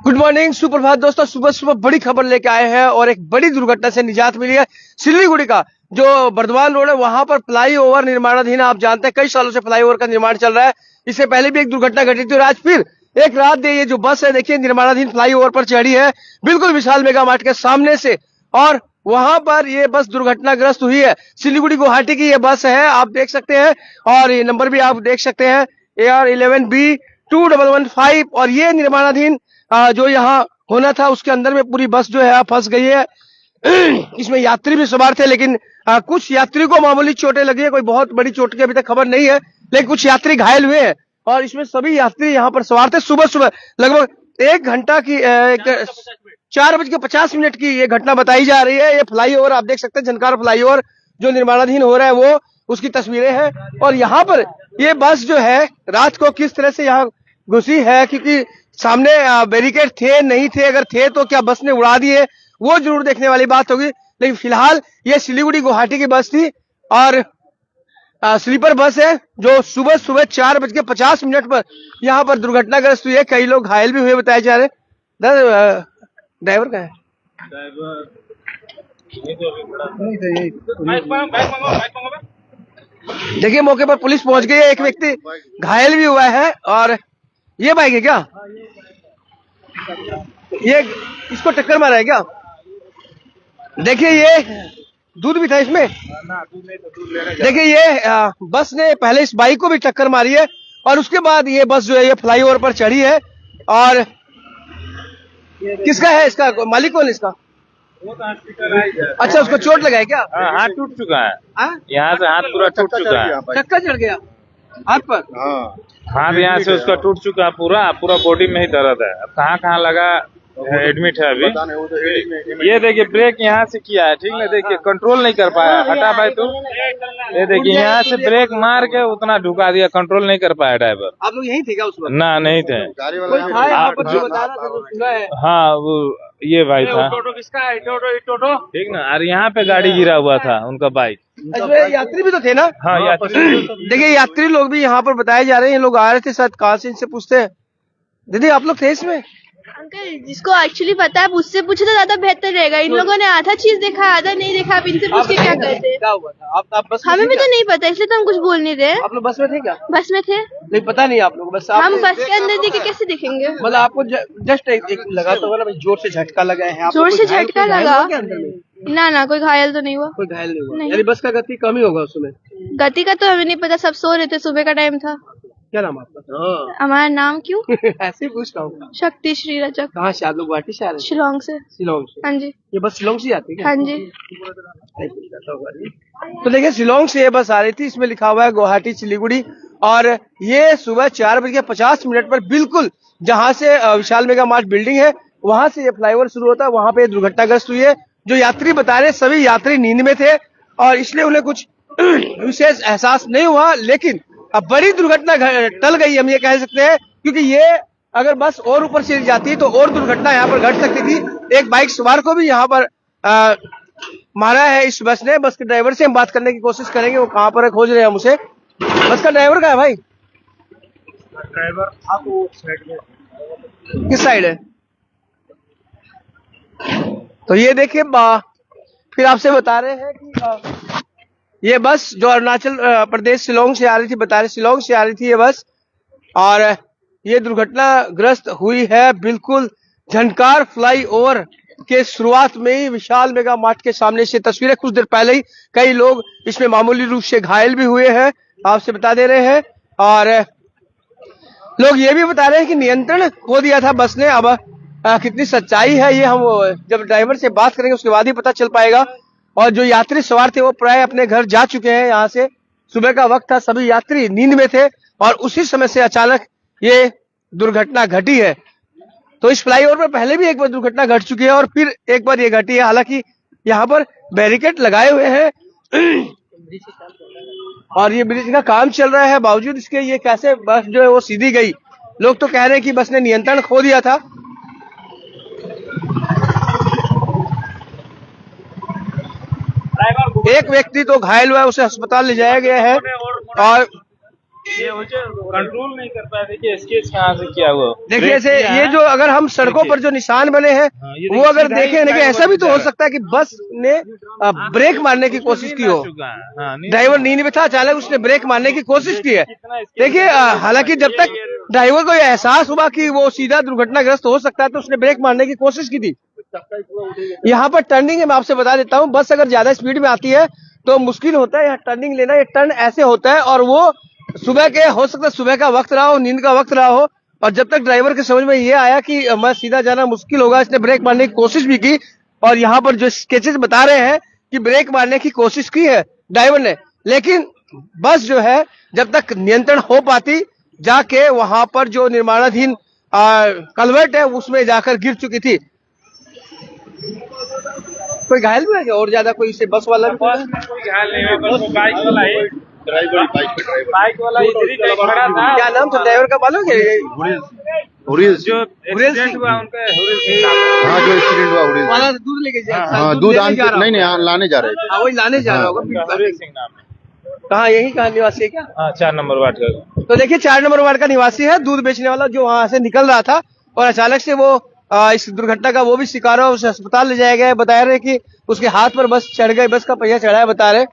Good morning, सुप्रभात दोस्तों। सुबह सुबह बड़ी खबर लेके आए हैं और एक बड़ी दुर्घटना से निजात मिली है। सिलीगुड़ी का जो बर्दवान रोड है वहां पर फ्लाईओवर निर्माणाधीन। आप जानते हैं कई सालों से फ्लाईओवर का निर्माण चल रहा है। इससे पहले भी एक दुर्घटना घटी थी और आज फिर एक रात ये जो बस है देखिए निर्माणाधीन फ्लाईओवर पर चढ़ी है, बिल्कुल विशाल मेगा मार्ट के सामने से, और वहां पर ये बस दुर्घटनाग्रस्त हुई है। सिलीगुड़ी गुवाहाटी की ये बस है, आप देख सकते हैं, और ये नंबर भी आप देख सकते हैं AR11B2115। और ये निर्माणाधीन जो यहाँ होना था उसके अंदर में पूरी बस जो है फंस गई है। इसमें यात्री भी सवार थे, लेकिन कुछ यात्री को मामूली चोटें लगी है। कोई बहुत बड़ी चोट की अभी तक खबर नहीं है, लेकिन कुछ यात्री घायल हुए हैं। और इसमें सभी यात्री यहाँ पर सवार थे। सुबह सुबह लगभग 1 घंटा की 4:50 की ये घटना बताई जा रही है। ये फ्लाईओवर आप देख सकते हैं, झनकार फ्लाईओवर जो निर्माणाधीन हो रहा है वो उसकी तस्वीरें हैं। और यहाँ पर ये बस जो है रात को किस तरह से यहाँ घुसी है, क्योंकि सामने बैरिकेड थे नहीं थे, अगर थे तो क्या बस ने उड़ा दिए, वो जरूर देखने वाली बात होगी। लेकिन फिलहाल ये सिलीगुड़ी गुवाहाटी की बस थी और स्लीपर बस है जो सुबह सुबह 4:50 पर यहाँ पर दुर्घटनाग्रस्त हुई है। कई लोग घायल भी हुए बताए जा रहे हैं। ड्राइवर का है, देखिए मौके पर पुलिस पहुंच गई है। एक व्यक्ति घायल भी हुआ है। और ये बाइक है क्या, ये इसको टक्कर मारा है क्या? देखिए ये दूध भी था इसमें। देखिए ये बस ने पहले इस बाइक को भी टक्कर मारी है और उसके बाद ये बस जो है ये फ्लाईओवर पर चढ़ी है। और किसका है, इसका मालिक कौन है इसका? अच्छा, उसको चोट लगा है क्या? हाथ टूट चुका है। यहाँ से हाथ पूरा टूट चुका है। टक्कर चढ़ गया हाथ पर? हाथ यहाँ से उसका टूट चुका है, पूरा बॉडी में ही दर्द है। अब कहाँ कहाँ लगा एडमिट है अभी। ये देखिए ब्रेक यहाँ से किया है, ठीक है, देखिए कंट्रोल नहीं कर पाया, हटा पाए तो ये देखिए यहाँ से ब्रेक मार के उतना ढुका दिया, कंट्रोल नहीं कर पाया ड्राइवर। आप लोग यहीं थे क्या उस वक्त? ना, नहीं थे। हाँ, वो ये भाई था। किसका है? टोटो, ठीक ना। और यहाँ पे गाड़ी गिरा हुआ था उनका बाइक। यात्री भी तो थे ना? हाँ, यात्री। देखिए यात्री लोग भी यहाँ पर बताए जा रहे हैं, लोग आ रहे थे शायद। कहाँ से इनसे पूछते हैं। दीदी आप लोग थे इसमें? अंकल जिसको एक्चुअली पता है उससे पूछे तो ज्यादा बेहतर रहेगा। इन लोगों ने आधा चीज देखा, आधा नहीं देखा। आप इनसे पूछ के क्या करते? क्या हुआ था? आप बस में हमें भी थे तो नहीं पता, इसलिए तो हम कुछ बोल नहीं रहे। आप लोग बस में थे क्या? बस में थे। नहीं पता नहीं आप लोग, बस हम बस के अंदर देखे कैसे देखेंगे? मतलब आपको जस्ट एक लगा तो ना, जोर से झटका लगा है? जोर से झटका लगा? अंदर में ना, कोई घायल तो नहीं हुआ। कोई घायल नहीं हुआ? यानी बस का गति कम ही होगा उसमें। गति का तो हमें नहीं पता, सब सो रहे थे, सुबह का टाइम था। क्या नाम आपका? हमारा नाम क्यों? ऐसे ही पूछ रहा हूँ। शक्ति श्री रजक। कहाँ से आप लोग? गुवाहाटी से आ रहे हैं? शिलोंग से। शिलोंग से? हाँ जी। ये बस शिलोंग से आती है क्या? हाँ जी। तो देखिए शिलोंग से ये बस आ रही थी, इसमें लिखा हुआ है गुवाहाटी सिलीगुड़ी। और ये सुबह 4:50 पर बिल्कुल जहां से विशाल मेगा मार्ट बिल्डिंग है वहां से ये फ्लाईओवर शुरू होता है, वहां पे दुर्घटनाग्रस्त हुई है। जो यात्री बता रहे सभी यात्री नींद में थे और इसलिए उन्हें कुछ विशेष एहसास नहीं हुआ। लेकिन अब बड़ी दुर्घटना टल गई, हम ये कह सकते हैं, क्योंकि ये अगर बस और ऊपर चली जाती तो और दुर्घटना यहाँ पर घट सकती थी। एक बाइक सवार को भी यहाँ पर मारा है इस बस ने। बस के ड्राइवर से हम बात करने की कोशिश करेंगे, वो कहाँ पर है, खोज रहे हैं हम उसे। बस का ड्राइवर का है भाई? ड्राइवर आप वो साइड में, किस साइड है? तो ये देखिए फिर आपसे बता रहे हैं कि ये बस जो अरुणाचल प्रदेश शिलोंग से आ रही थी, बता रहे शिलोंग से आ रही थी ये बस, और ये दुर्घटनाग्रस्त हुई है बिल्कुल झनकार फ्लाईओवर के शुरुआत में ही, विशाल मेगा मार्ट के सामने से तस्वीरें। कुछ देर पहले ही कई लोग इसमें मामूली रूप से घायल भी हुए हैं, आपसे बता दे रहे हैं। और लोग ये भी बता रहे हैं कि नियंत्रण खो दिया था बस ने। अब कितनी सच्चाई है ये हम जब ड्राइवर से बात करेंगे उसके बाद ही पता चल पाएगा। और जो यात्री सवार थे वो प्राय अपने घर जा चुके हैं। यहाँ से सुबह का वक्त था, सभी यात्री नींद में थे और उसी समय से अचानक ये दुर्घटना घटी है। तो इस फ्लाईओवर पर पहले भी एक बार दुर्घटना घट चुकी है और फिर एक बार ये घटी है। हालांकि यहाँ पर बैरिकेड लगाए हुए हैं और ये ब्रिज का काम चल रहा है, बावजूद इसके ये कैसे बस जो है वो सीधी गई। लोग तो कह रहे हैं कि बस ने नियंत्रण खो दिया था। एक व्यक्ति तो घायल हुआ है, उसे अस्पताल ले जाया गया है। और ये मुझे कंट्रोल नहीं कर पाया। देखिए स्केच कहाँ से किया हुआ। देखिए ऐसे ये जो अगर हम सड़कों पर जो निशान बने हैं वो अगर देखें ना कि ऐसा भी तो हो सकता है कि बस ने ब्रेक मारने की कोशिश की हो। ड्राइवर नींद में था, अचानक उसने ब्रेक मारने की कोशिश की है। देखिए हालांकि जब तक ड्राइवर को यह एहसास हुआ कि वो सीधा दुर्घटनाग्रस्त हो सकता है तो उसने ब्रेक मारने की कोशिश की थी। यहाँ पर टर्निंग है, मैं आपसे बता देता हूँ, बस अगर ज्यादा स्पीड में आती है तो मुश्किल होता है यहाँ टर्निंग लेना। ये टर्न ऐसे होता है और वो सुबह के हो सकता है सुबह का वक्त रहा हो, नींद का वक्त रहा हो, और जब तक ड्राइवर के समझ में ये आया कि मैं सीधा जाना मुश्किल होगा, इसने ब्रेक मारने की कोशिश भी की। और यहाँ पर जो स्केचेस बता रहे हैं कि ब्रेक मारने की कोशिश की है ड्राइवर ने, लेकिन बस जो है जब तक नियंत्रण हो पाती जाके वहां पर जो निर्माणाधीन कलवर्ट है उसमें जाकर गिर चुकी थी। कोई घायल भी है क्या? और ज्यादा कोई से बस वाला भी? बस में कोई घायल नहीं हुआ, बस बाइक वाला ही, बाइक वाला इधर ही कहीं खड़ा था। क्या नाम था ड्राइवर का मालूम है? जो एक्सीडेंट हुआ उनका हुरेल सिंह। हाँ, जो एक्सीडेंट हुआ हुरेल। वाला दूध लेके जा, हाँ, दूध नहीं लाने जा रहे थे। हाँ, वही लाने जा रहा होगा। हुरेल सिंह नाम है। कहाँ, यही कहाँ निवासी है क्या? हाँ, 4 नंबर वार्ड का। तो देखिए 4 नंबर वार्ड का निवासी है, दूध बेचने वाला, जो वहां से निकल रहा था और अचानक से वो इस दुर्घटना का वो भी शिकार हुआ। उसे अस्पताल ले जाया गया। बता रहे कि उसके हाथ पर बस चढ़ गए, बस का पहिया चढ़ा है, बता रहे।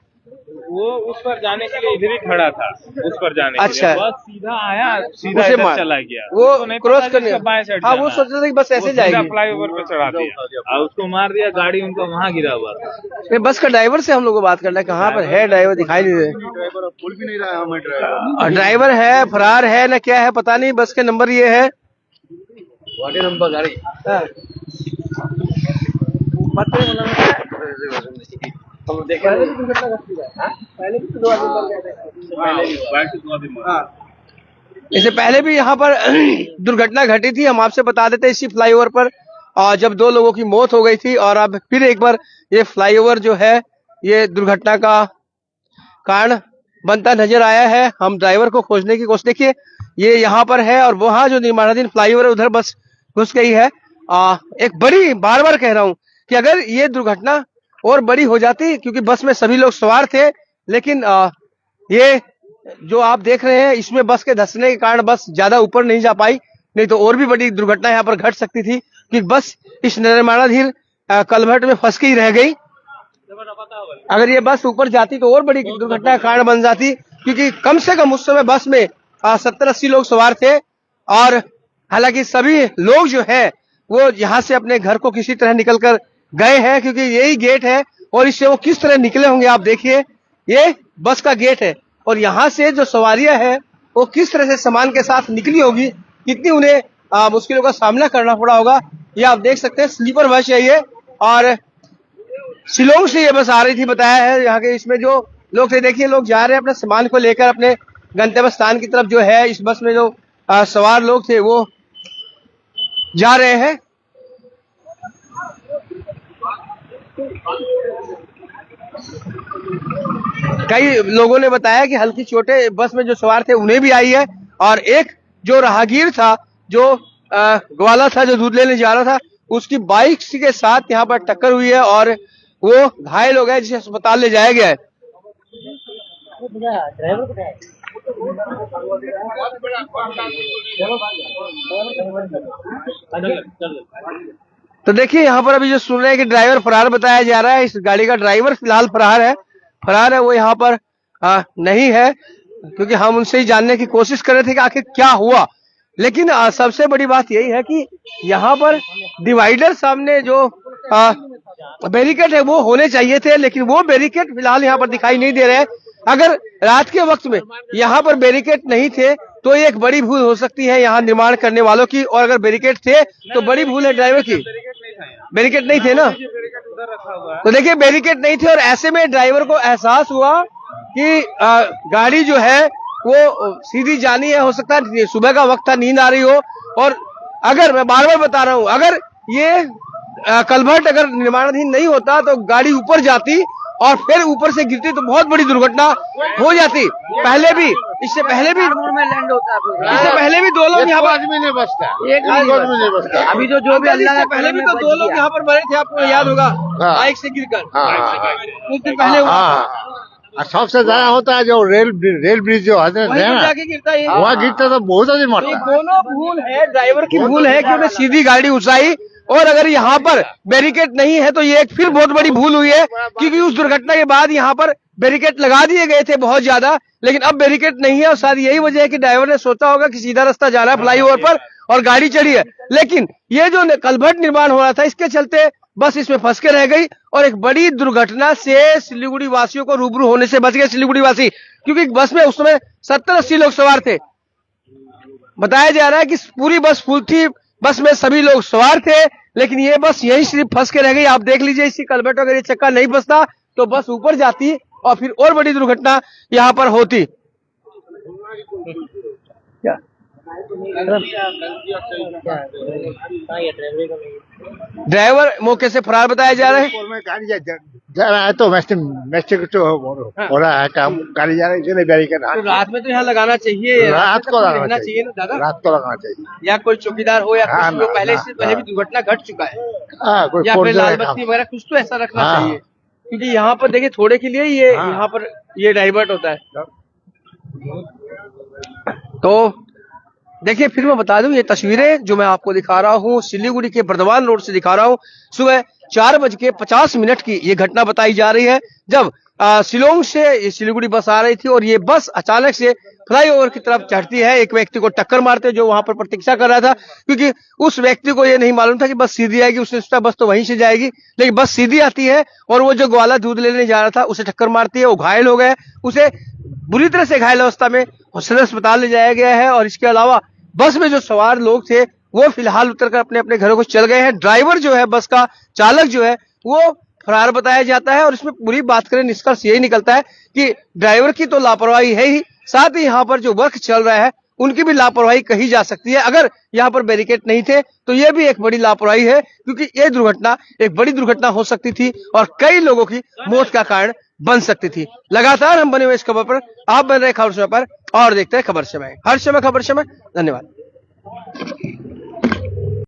वो उस पर जाने के लिए इधर ही खड़ा था, उस पर जाने के अच्छा। लिए। बस सीधा आया, सीधा उसे इधर चला गया। वो उसको नहीं क्रॉस पता करने, कि उसका बाएं साइड हाँ जाना वो है। सोच रहे थे कि बस ऐसे जाएगी। फ्लाईओवर पे चढ़ा दिया और उसको मार दिया। गाड़ी उनका वहाँ गिरा हुआ था। ये बस का ड्राइवर से हम लोग को बात करना है, कहाँ पर है ड्राइवर? दिखाई नहीं दे। ड्राइवर बोल भी नहीं रहा हमें ड्राइवर। ड्राइवर है, फरार है ना क्या है पता नहीं। बस के नंबर ये है, वाटे नंबर गाड़ी। हाँ। इससे पहले भी यहाँ पर दुर्घटना घटी थी, हम आपसे बता देते इसी फ्लाईओवर पर, और जब 2 लोगों की मौत हो गई थी। और अब फिर एक बार ये फ्लाईओवर जो है ये दुर्घटना का कारण बनता नजर आया है। हम ड्राइवर को खोजने की कोशिश, देखिए ये यहाँ पर है और वहां जो निर्माणाधीन फ्लाईओवर है उधर बस घुस गई है। एक बड़ी, बार बार कह रहा हूं कि अगर ये दुर्घटना और बड़ी हो जाती, क्योंकि बस में सभी लोग सवार थे, लेकिन ये जो आप देख रहे हैं इसमें बस के धंसने के कारण बस ज्यादा ऊपर नहीं जा पाई, नहीं तो और भी बड़ी दुर्घटना यहाँ पर घट सकती थी कि बस इस निर्माणाधीन कलवर्ट में फंस के ही रह गई। अगर ये बस ऊपर जाती तो और बड़ी दुर्घटना का कारण बन जाती, क्योंकि कम से कम उस समय बस में 70-80 लोग सवार थे। और हालांकि सभी लोग जो है वो यहाँ से अपने घर को किसी तरह निकल कर गए हैं, क्योंकि यही गेट है और इससे वो किस तरह निकले होंगे आप देखिए। ये बस का गेट है और यहाँ से जो सवारियां हैं वो किस तरह से सामान के साथ निकली होगी, कितनी उन्हें मुश्किलों का सामना करना पड़ा होगा, ये आप देख सकते हैं। स्लीपर बस है ये और शिलोंग से ये बस आ रही थी, बताया है यहाँ के इसमें जो लोग थे। देखिए लोग जा रहे हैं अपने सामान को लेकर अपने गंतव्य स्थान की तरफ, जो है इस बस में जो सवार लोग थे वो जा रहे हैं। कई लोगों ने बताया कि हल्की चोटें बस में जो सवार थे उन्हें भी आई है, और एक जो राहगीर था, जो ग्वाला था, जो दूध लेने जा रहा था, उसकी बाइक के साथ यहाँ पर टक्कर हुई है और वो घायल हो गया, जिसे अस्पताल ले जाया गया है। तो देखिए यहाँ पर अभी जो सुन रहे हैं कि ड्राइवर फरार बताया जा रहा है। इस गाड़ी का ड्राइवर फिलहाल फरार है, वो यहाँ पर नहीं है, क्योंकि हम उनसे ही जानने की कोशिश कर रहे थे कि आखिर क्या हुआ। लेकिन सबसे बड़ी बात यही है कि यहाँ पर डिवाइडर सामने जो बैरिकेड है वो होने चाहिए थे, लेकिन वो बैरिकेड फिलहाल यहाँ पर दिखाई नहीं दे रहे हैं। अगर रात के वक्त में यहाँ पर बैरिकेड नहीं थे तो ये एक बड़ी भूल हो सकती है यहाँ निर्माण करने वालों की, और अगर बैरिकेड थे तो बड़ी भूल है ड्राइवर की। बैरिकेड नहीं थे ना, तो देखिए बैरिकेड नहीं थे और ऐसे में ड्राइवर को एहसास हुआ कि गाड़ी जो है वो सीधी जानी है। हो सकता है सुबह का वक्त था, नींद आ रही हो, और अगर मैं बार बार बता रहा हूं, अगर ये कलवर्ट अगर निर्माणाधीन नहीं होता तो गाड़ी ऊपर जाती और फिर ऊपर से गिरती तो बहुत बड़ी दुर्घटना हो जाती। पहले भी, इससे पहले भी लैंड होता है, इससे पहले भी 2 लोग यहाँ पर आदमी नहीं बचता, एक आदमी नहीं बचता। अभी जो भी अल्लाह, पहले भी तो 2 लोग यहाँ पर मरे थे, आपको याद होगा, बाइक से गिरकर कुछ दिन पहले हुआ। और सबसे ज्यादा होता है जो रेल ब्रिज जो है वहीं पर ना, जाके गिरता है ये। वहाँ गिरता तो बहुत आदमी ये मरता है। दोनों भूल है, ड्राइवर की भूल है कि उन्हें सीधी गाड़ी घुसाई, और अगर यहाँ पर बैरिकेड नहीं है तो ये एक फिर बहुत बड़ी भूल हुई है, क्योंकि उस दुर्घटना के बाद यहाँ पर बैरिकेड लगा दिए गए थे बहुत ज्यादा, लेकिन अब बैरिकेड नहीं है, और शायद यही वजह है कि ड्राइवर ने सोचा होगा कि सीधा रास्ता जा रहा है फ्लाईओवर पर और गाड़ी चढ़ी है, लेकिन ये जो कलभट निर्माण हो रहा था इसके चलते बस इसमें फंस के रह गई, और एक बड़ी दुर्घटना से सिलीगुड़ी वासियों को रूबरू होने से बच गए सिलीगुड़ी वासी, क्योंकि बस में उस समय 70-80 लोग सवार थे। बताया जा रहा है कि पूरी बस फुल थी, बस में सभी लोग सवार थे, लेकिन ये बस यही सिर्फ फंस के रह गई। आप देख लीजिए, इसी कलबट अगर ये चक्का नहीं फंसता तो बस ऊपर जाती और फिर और बड़ी दुर्घटना यहाँ पर होती। क्या ड्राइवर मौके से फरार बताया जा रहा है। में गाड़ी जा रहा है तो मिस्टेक तो हो रहा है काम, गाड़ी जा रही है इसलिए बैरिकेड। तो रात में तो यहाँ लगाना चाहिए, रात को लगाना चाहिए ना दादा, रात को लगाना चाहिए। या कोई चौकीदार हो या हाँ, कुछ, पहले ना, इससे पहले भी दुर्घटना घट चुका है, कोई या फिर फोर्स लाल है बत्ती काम। वगैरह कुछ तो ऐसा रखना हाँ। चाहिए, क्योंकि यहाँ पर देखिए थोड़े के लिए ये हाँ। यहाँ पर ये डाइवर्ट होता है। तो देखिए फिर मैं बता दूं, ये तस्वीरें जो मैं आपको दिखा रहा हूँ सिलीगुड़ी के बर्दवान रोड से दिखा रहा हूँ, सुबह 4:50 की ये घटना बताई जा रही है, जब शिलोंग से ये सिलीगुड़ी बस आ रही थी और ये बस अचानक से फ्लाईओवर की तरफ चढ़ती है, एक व्यक्ति को टक्कर मारते जो वहां पर प्रतीक्षा कर रहा था, क्योंकि उस व्यक्ति को ये नहीं मालूम था कि बस सीधी आएगी, उसने सोचा बस तो वहीं से जाएगी, लेकिन बस सीधी आती है और वो जो ग्वाला दूध लेने जा रहा था उसे टक्कर मारती है, वो घायल हो गया, उसे बुरी तरह से घायल अवस्था में सदर अस्पताल ले जाया गया है। और इसके अलावा बस में जो सवार लोग थे वो फिलहाल उतरकर अपने अपने घरों को चल गए हैं। ड्राइवर जो है, बस का चालक जो है, वो फरार बताया जाता है, और इसमें पूरी बात करें निष्कर्ष यही निकलता है कि ड्राइवर की तो लापरवाही है ही, साथ ही यहाँ पर जो वर्क चल रहा है उनकी भी लापरवाही कही जा सकती है। अगर यहाँ पर बैरिकेड नहीं थे तो ये भी एक बड़ी लापरवाही है, क्योंकि ये दुर्घटना एक बड़ी दुर्घटना हो सकती थी और कई लोगों की मौत का कारण बन सकती थी। लगातार हम बने हुए इस खबर पर, आप बन रहे खबर समय पर और देखते हैं खबर समय, हर समय खबर समय। धन्यवाद।